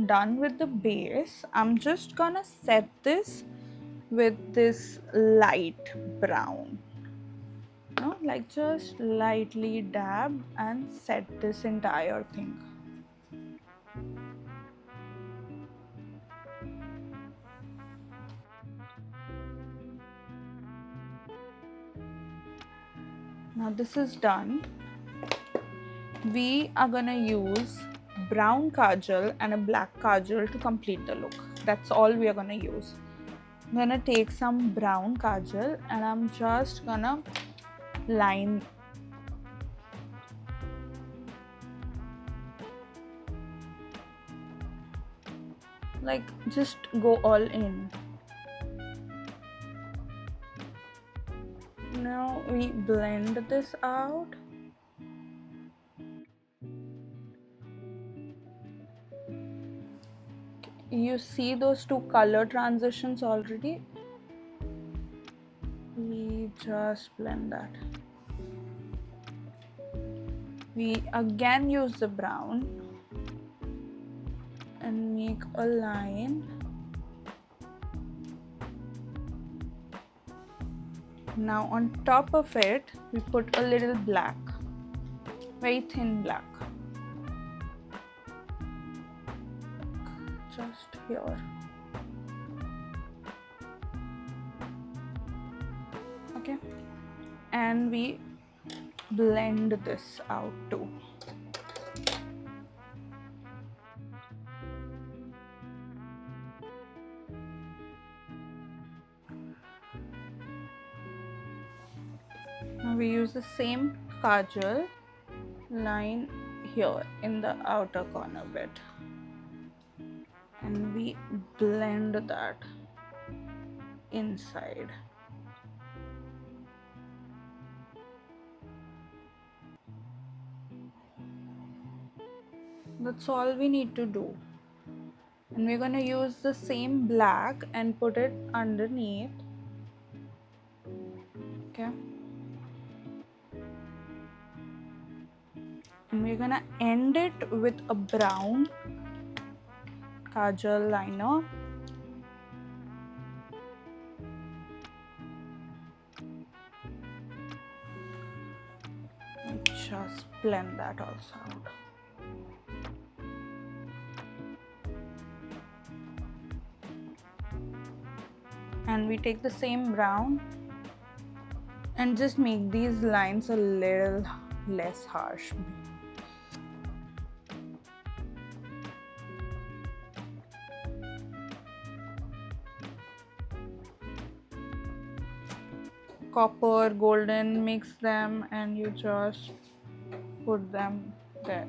done with the base, I'm just gonna set this with this light brown. No, like just lightly dab and set this entire thing. Now this is done. We are gonna use brown kajal and a black kajal to complete the look. That's all we are gonna use. I'm gonna take some brown kajal and I'm just gonna line like just go all in. Now we blend this out. You see those two color transitions already? We just blend that. We again use the brown and make a line. Now on top of it, we put a little black, very thin black. Just here. Okay. And we blend this out too. Now we use the same kajal line here in the outer corner bit. And we blend that inside. That's all we need to do. And we're going to use the same black and put it underneath. Okay. And we're going to end it with a brown kajal liner. And just blend that also out. And we take the same brown and just make these lines a little less harsh. Copper, golden, mix them and you just put them there.